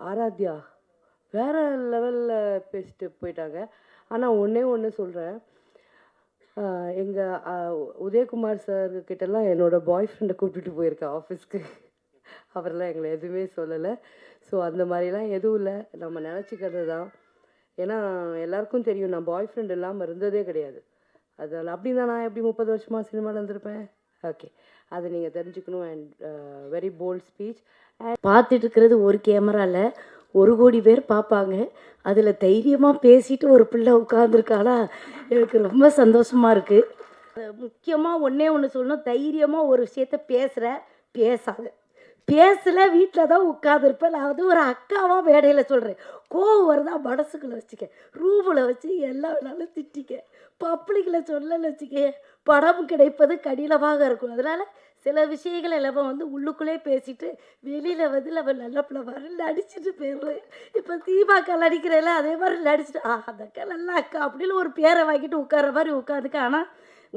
ஆராத்யா வேறு லெவலில் பேசிட்டு போயிட்டாங்க. ஆனால் ஒன்றே ஒன்று சொல்கிறேன், எங்கள் உதயகுமார் சார் கிட்டலாம் என்னோடய பாய் ஃப்ரெண்டை கூப்பிட்டுட்டு போயிருக்கேன் ஆஃபீஸ்க்கு. அவரெல்லாம் எங்களை எதுவுமே சொல்லலை. ஸோ அந்த மாதிரிலாம் எதுவும் இல்லை, நம்ம நினச்சிக்கிறது தான். ஏன்னா எல்லாருக்கும் தெரியும் நான் பாய் ஃப்ரெண்ட் இல்லாமல் இருந்ததே கிடையாது. அதனால் அப்படின்னா நான் எப்படி 30 வருஷமாக சினிமாவில் இருந்திருப்பேன்? ஓகே, அதை நீங்கள் தெரிஞ்சுக்கணும். And very bold speech. பார்த்துட்டு இருக்கிறது ஒரு கேமராவில் 1 கோடி பேர் பார்ப்பாங்க. அதில் தைரியமாக பேசிட்டு ஒரு பிள்ளை உட்காந்துருக்காளா, எனக்கு ரொம்ப சந்தோஷமாக இருக்குது. முக்கியமாக ஒன்றே ஒன்று சொல்லணும், தைரியமாக ஒரு விஷயத்த பேசாத பேசலை வீட்டில் தான் உட்காந்துருப்பேன். நான் வந்து ஒரு அக்காவாக மேடையில் சொல்கிறேன். கோவம் வருதா மனசுக்குள்ளே வச்சுக்க, ரூமில் வச்சு எல்லா வேணாலும் திட்டிக்க, பப்ளிக்கில் சொல்லலை வச்சுக்க, படம் கிடைப்பது கடினமாக இருக்கும். அதனால் சில விஷயங்கள் எல்லாமே வந்து உள்ளுக்குள்ளே பேசிட்டு வெளியில் வந்து நம்ம நல்ல பிள்ளை மாதிரி நடிச்சுட்டு போயிடுறேன். இப்போ தீபாக்கா நடிக்கிறேன்ல, அதே மாதிரி நடிச்சுட்டு அந்த அக்கா நல்ல அக்கா அப்படின்னு ஒரு பேரை வாங்கிட்டு உட்கார மாதிரி உட்காந்துக்க. ஆனால்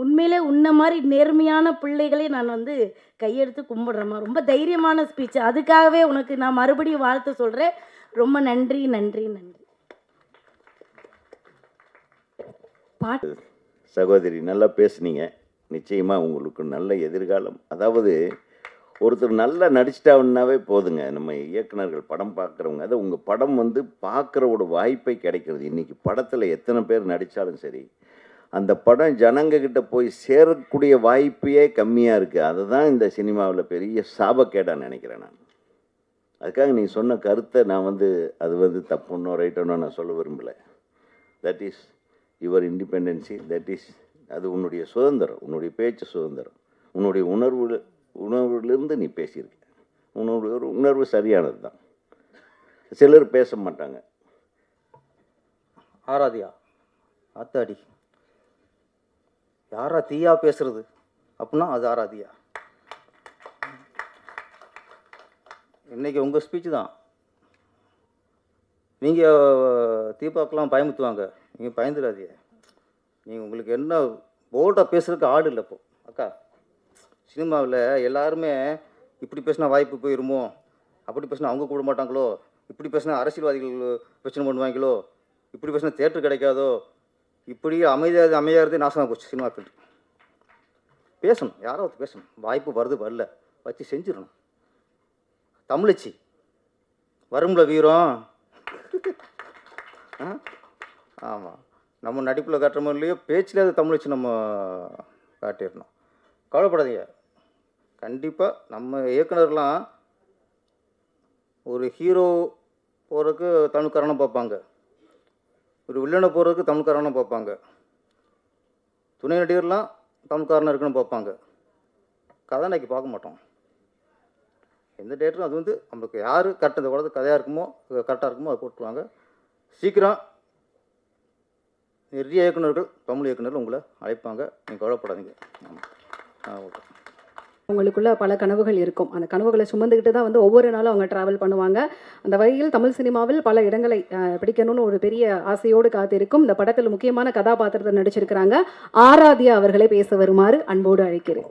உண்மையிலே உன்ன மாதிரி நேர்மையான பிள்ளைகளே நான் வந்து கையெடுத்து கும்பிடுறேம்மா. ரொம்ப தைரியமான ஸ்பீச். அதுக்காகவே உனக்கு நான் மறுபடியும் வாழ்த்து சொல்கிறேன். ரொம்ப நன்றி நன்றி நன்றி. பாட்டு சகோதரி நல்லா பேசுனீங்க. நிச்சயமாக உங்களுக்கு நல்ல எதிர்காலம். அதாவது ஒருத்தர் நல்லா நடிச்சிட்டாங்கன்னாவே போதுங்க. நம்ம இயக்குனர்கள் படம் பார்க்குறவங்க, அதை உங்கள் படம் வந்து பார்க்குறவோட வாய்ப்பை கிடைக்கிறது. இன்றைக்கி படத்தில் எத்தனை பேர் நடித்தாலும் சரி, அந்த படம் ஜனங்கக்கிட்ட போய் சேரக்கூடிய வாய்ப்பே கம்மியாக இருக்குது. அதுதான் இந்த சினிமாவில் பெரிய சாபக்கேடாக நினைக்கிறேன் நான். அதுக்காக நீ சொன்ன கருத்தை நான் வந்து அது வந்து தப்புன்னோ ரைட்டனோ நான் சொல்ல விரும்பலை. That is your independency. That is அது உன்னுடைய சுதந்திரம், உன்னுடைய பேச்சு சுதந்திரம், உன்னுடைய உணர்வுலேருந்து நீ பேசியிருக்க. உன்னுடைய ஒரு உணர்வு சரியானது தான். சிலர் பேச மாட்டாங்க. ஆராதியா ஆத்தாடி, யாரா தீயா பேசுறது அப்படின்னா அது ஆராதியா. இன்னைக்கு உங்கள் ஸ்பீச் தான். நீங்கள் தீபாக்கெலாம் பயமுத்துவாங்க, நீங்கள் பயந்துடாதீங்க. நீங்கள் உங்களுக்கு என்ன போல்டாக பேசுறதுக்கு ஆடு இல்லை. இப்போ அக்கா சினிமாவில் எல்லாருமே இப்படி பேசினா வாய்ப்பு போயிருமோ, அப்படி பேசினா அவங்க கூட மாட்டாங்களோ, இப்படி பேசினா அரசியல்வாதிகள் பிரச்சனை பண்ணுவாங்களோ, இப்படி பேசினா தேட்டர் கிடைக்காதோ, இப்படி அமைதியாகிறதே நாசமாக போச்சு சினிமா ஃபீல்டு. பேசணும், யாராவது பேசணும். வாய்ப்பு வருது வரல வச்சு செஞ்சிடணும். தமிழச்சி வரும்ல வீரம். ஆமாம், நம்ம நடிப்பில் காட்டுற மாதிரிலையோ பேச்சில் அது தமிழச்சி நம்ம காட்டிடணும். கவலைப்படாதீங்க, கண்டிப்பாக நம்ம இயக்குனர்லாம் ஒரு ஹீரோ போகிறதுக்கு தமிழ்காரனை பார்ப்பாங்க, ஒரு வில்லனை போகிறதுக்கு தமிழ்காரனை பார்ப்பாங்க, துணை நடிகர்லாம் தமிழ்காரனாக இருக்குன்னு பார்ப்பாங்க, கதாநாயகி பார்க்க மாட்டோம். எந்த டேட்டரும் அது வந்து நம்மளுக்கு யார் கரெக்டாக இந்த குழந்தை கதையாக இருக்குமோ கரெக்டாக இருக்குமோ அதை போட்டுருவாங்க. சீக்கிரம் நிறைய இயக்குநர்கள் தமிழ் இயக்குநர்கள் உங்களை அழைப்பாங்க, நீங்கள் கவலைப்படாதீங்க. ஓகே. அவங்களுக்குள்ள பல கனவுகள் இருக்கும். அந்த கனவுகளை சுமந்துக்கிட்டு தான் வந்து ஒவ்வொரு நாளும் அவங்க ட்ராவல் பண்ணுவாங்க. அந்த வகையில் தமிழ் சினிமாவில் பல இடங்களை பிடிக்கணும்னு ஒரு பெரிய ஆசையோடு காத்திருக்கும். இந்த படத்தில் முக்கியமான கதாபாத்திரத்தை நடிச்சிருக்கிறாங்க ஆராத்யா அவர்களை பேச வருமாறு அன்போடு அழைக்கிறேன்.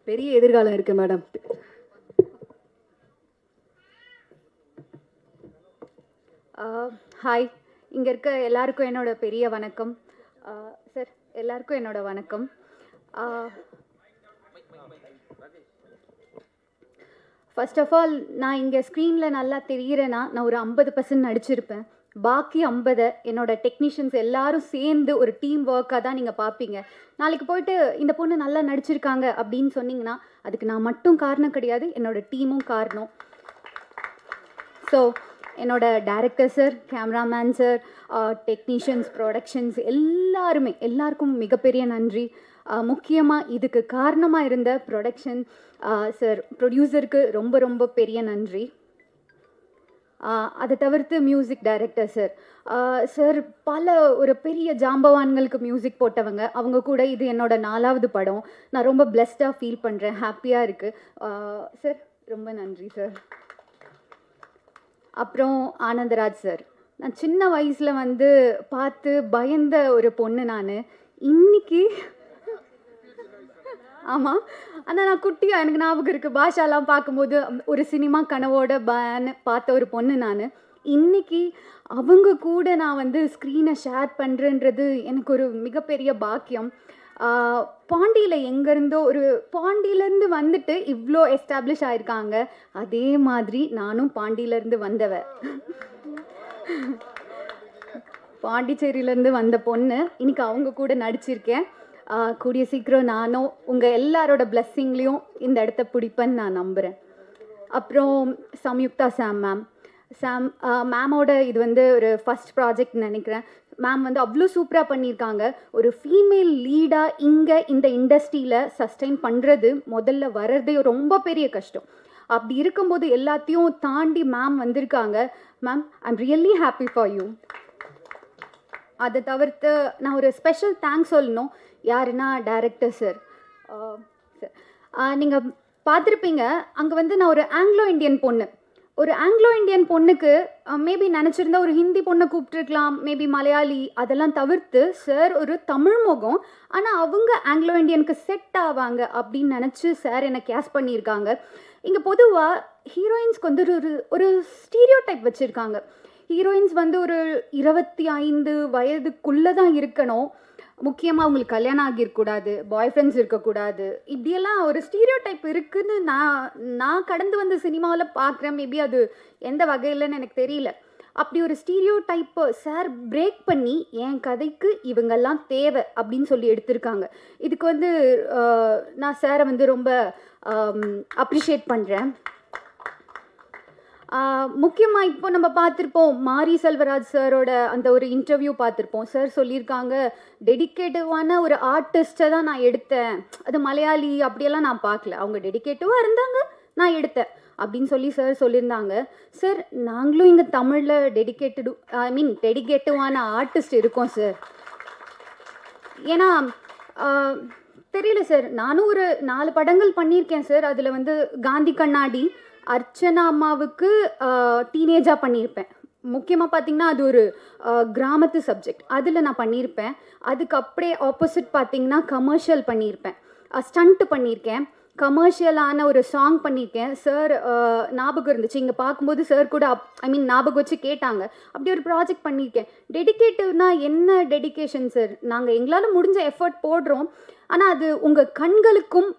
பெரிய எதிர்காலம் இருக்கு மேடம். ஹாய், இங்கே இருக்க எல்லாருக்கும் என்னோட பெரிய வணக்கம். சார் எல்லாருக்கும் என்னோட வணக்கம். ஃபர்ஸ்ட் ஆஃப் ஆல், நான் இங்கே ஸ்க்ரீனில் நல்லா தெரிகிறேன்னா நான் ஒரு 50% நடிச்சிருப்பேன். பாக்கி 50 என்னோட டெக்னீஷியன்ஸ் எல்லாரும் சேர்ந்து ஒரு டீம் ஒர்க்காக தான் நீங்கள் பார்ப்பீங்க. நாளைக்கு போயிட்டு இந்த பொண்ணு நல்லா நடிச்சிருக்காங்க அப்படின்னு சொன்னீங்கன்னா அதுக்கு நான் மட்டும் காரணம் கிடையாது, என்னோட டீமும் காரணம். ஸோ என்னோட director sir, cameraman sir, technicians, productions எல்லாருக்கும் மிகப்பெரிய நன்றி. முக்கியமாக இதுக்கு காரணமாக இருந்த ப்ரொடக்ஷன் சார், ப்ரொடியூசருக்கு ரொம்ப ரொம்ப பெரிய நன்றி. அதை தவிர்த்து மியூசிக் டைரக்டர் சார் ஒரு பெரிய ஜாம்பவான்களுக்கு மியூசிக் போட்டவங்க. அவங்க கூட இது என்னோட 4வது படம். நான் ரொம்ப பிளெஸ்டாக ஃபீல் பண்ணுறேன், ஹாப்பியாக இருக்குது. சார் ரொம்ப நன்றி சார். அப்புறம் ஆனந்தராஜ் சார், நான் சின்ன வயசில் வந்து பார்த்து பயந்த ஒரு பொண்ணு. நான் இன்னைக்கு ஆமாம். ஆனால் நான் குட்டியாக எனக்கு ஞாபகம் இருக்குது, பாஷாலாம் பார்க்கும்போது ஒரு சினிமா கனவோட பார்த்த ஒரு பொண்ணு நான். இன்னைக்கு அவங்க கூட நான் வந்து ஸ்க்ரீனை ஷேர் பண்ணுறேன்றது எனக்கு ஒரு மிகப்பெரிய பாக்கியம். பாண்டியில் எங்கேருந்தோ பாண்டியிலேருந்து வந்துட்டு இவ்வளோ எஸ்டாப்ளிஷ் ஆயிருக்காங்க. அதே மாதிரி நானும் பாண்டியிலேருந்து வந்தவ, பாண்டிச்சேரியிலேருந்து வந்த பொண்ணு. இன்னைக்கு அவங்க கூட நடிச்சிருக்கேன். கூடிய சீக்கிரம் நானும் உங்கள் எல்லாரோட பிளெஸ்ஸிங்லேயும் இந்த இடத்த பிடிப்பேன்னு நான் நம்புகிறேன். அப்புறம் சம்யுக்தா சாம் மேமோட இது வந்து ஒரு ஃபஸ்ட் ப்ராஜெக்ட் நினைக்கிறேன். மேம் வந்து அவ்வளோ சூப்பராக பண்ணியிருக்காங்க. ஒரு ஃபீமேல் லீடாக இங்கே இந்த இண்டஸ்ட்ரியில் சஸ்டெயின் பண்ணுறது முதல்ல வர்றதே ரொம்ப பெரிய கஷ்டம். அப்படி இருக்கும்போது எல்லாத்தையும் தாண்டி மேம் வந்திருக்காங்க. Ma'am, I'm really happy for you. அதை தவிர்த்து நான் ஒரு ஸ்பெஷல் தேங்க்ஸ் சொல்லணும். யாருன்னா டைரக்டர் சார். நீங்கள் பார்த்துருப்பீங்க, அங்கே வந்து நான் ஒரு ஆங்கிலோ இண்டியன் பொண்ணு. ஒரு ஆங்கிலோ இண்டியன் பொண்ணுக்கு மேபி நினச்சிருந்தா ஒரு ஹிந்தி பொண்ணை கூப்பிட்டுருக்கலாம், மேபி மலையாளி, அதெல்லாம் தவிர்த்து சார் ஒரு தமிழ் முகம், ஆனால் அவங்க ஆங்கிலோ இண்டியனுக்கு செட் ஆவாங்க அப்படின்னு நினச்சி சார் என்னை கேஸ் பண்ணியிருக்காங்க. இங்கே பொதுவாக ஹீரோயின்ஸ்க்கு வந்து ஒரு ஸ்டீரியோ டைப் வச்சுருக்காங்க. ஹீரோயின்ஸ் வந்து ஒரு 25 வயதுக்குள்ளே தான் இருக்கணும், முக்கியமாக அவங்களுக்கு கல்யாணம் ஆகியிருக்கக்கூடாது, பாய் ஃப்ரெண்ட்ஸ் இருக்கக்கூடாது, இப்படியெல்லாம் ஒரு ஸ்டீரியோ டைப் இருக்குதுன்னு நான் கடந்து வந்த சினிமாவில் பார்க்குறேன். மேபி அது எந்த வகையிலன்னு எனக்கு தெரியல. அப்படி ஒரு ஸ்டீரியோ டைப்பை சார் பிரேக் பண்ணி என் கதைக்கு இவங்கெல்லாம் தேவை அப்படின்னு சொல்லி எடுத்திருக்காங்க. இதுக்கு வந்து நான் சாரை வந்து ரொம்ப அப்ரிஷியேட் பண்ணுறேன். முக்கியமாக இப்போ நம்ம பார்த்துருப்போம், மாரி செல்வராஜ் சாரோட அந்த ஒரு இன்டர்வியூ பார்த்துருப்போம். சார் சொல்லியிருக்காங்க, டெடிக்கேட்டிவான ஒரு ஆர்டிஸ்ட்டை தான் நான் எடுத்தேன், அது மலையாளி அப்படியெல்லாம் நான் பார்க்கல, அவங்க டெடிக்கேட்டிவாக இருந்தாங்க, நான் எடுத்தேன் அப்படின்னு சொல்லி சார் சொல்லியிருந்தாங்க. சார், நாங்களும் இங்கே தமிழில் டெடிக்கேட்டிவான ஆர்டிஸ்ட் இருக்கோம் சார். ஏன்னா தெரியல சார், நானும் ஒரு 4 படங்கள் பண்ணியிருக்கேன் சார். அதில் வந்து காந்தி கண்ணாடி, அர்ச்சனா அம்மாவுக்கு டீனேஜாக பண்ணியிருப்பேன். முக்கியமாக பார்த்திங்கன்னா அது ஒரு கிராமத்து சப்ஜெக்ட், அதில் நான் பண்ணியிருப்பேன். அதுக்கு அப்படியே ஆப்போசிட் பார்த்திங்கன்னா கமர்ஷியல் பண்ணியிருப்பேன், ஸ்டண்ட்டு பண்ணியிருக்கேன், கமர்ஷியலான ஒரு சாங் பண்ணியிருக்கேன். சார் ஞாபகம் இருந்துச்சு, இங்கே பார்க்கும்போது சார் கூட ஞாபகம் வச்சு கேட்டாங்க, அப்படி ஒரு ப்ராஜெக்ட் பண்ணியிருக்கேன். டெடிக்கேட்டிவ்னா என்ன டெடிக்கேஷன் சார்? நாங்கள் எங்களால் முடிஞ்ச எஃபர்ட் போடுறோம், ஆனால் அது உங்கள் கண்களுக்கும்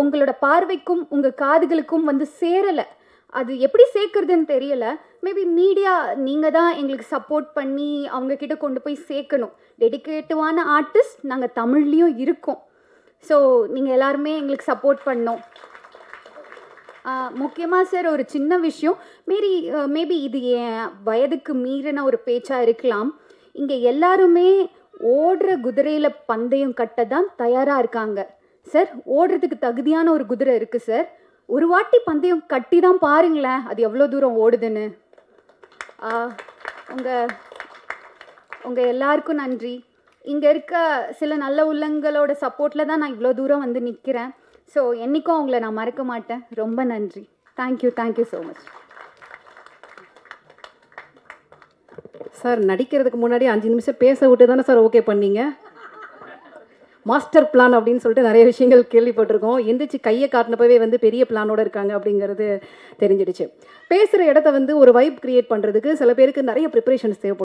உங்களோட பார்வைக்கும் உங்கள் காதுகளுக்கும் வந்து சேரலை. அது எப்படி சேர்க்குறதுன்னு தெரியலை. மேபி மீடியா நீங்கள் தான் எங்களுக்கு சப்போர்ட் பண்ணி அவங்கக்கிட்ட கொண்டு போய் சேர்க்கணும். டெடிக்கேட்டிவான ஆர்டிஸ்ட் நாங்கள் தமிழ்லேயும் இருக்கோம். ஸோ நீங்கள் எல்லாருமே எங்களுக்கு சப்போர்ட் பண்ணோம். முக்கியமாக சார் ஒரு சின்ன விஷயம், மேபி இது என் வயதுக்கு மீறின ஒரு பேச்சாக இருக்கலாம். இங்கே எல்லாருமே ஓடுற குதிரையில் பந்தயம் கட்ட தான் தயாராக இருக்காங்க சார். ஓடுறதுக்கு தகுதியான ஒரு குதிரை இருக்குது சார். ஒரு வாட்டி பந்தயம் கட்டி தான் பாருங்களேன், அது எவ்வளோ தூரம் ஓடுதுன்னு. உங்கள் எல்லாருக்கும் நன்றி. இங்கே இருக்க சில நல்ல உள்ளங்களோட சப்போர்ட்டில் தான் நான் இவ்வளோ தூரம் வந்து நிற்கிறேன். ஸோ என்றைக்கும் அவங்கள நான் மறக்க மாட்டேன். ரொம்ப நன்றி. Thank you so much. சார், நடிக்கிறதுக்கு முன்னாடி 5 நிமிஷம் பேச விட்டு தானே சார் ஓகே பண்ணீங்க? மாஸ்டர் பிளான் அப்படின்னு சொல்லிட்டு நிறைய விஷயங்கள் கேள்விப்பட்டிருக்கோம். எந்திரிச்சு கையை காட்டினப்பவே வந்து பெரிய பிளானோட இருக்காங்க அப்படிங்கிறது தெரிஞ்சிடுச்சு. பேசுகிற இடத்த வந்து ஒரு வைப் கிரியேட் பண்ணுறதுக்கு சில பேருக்கு நிறைய ப்ரிப்பரேஷன்ஸ் தேவைப்படும்.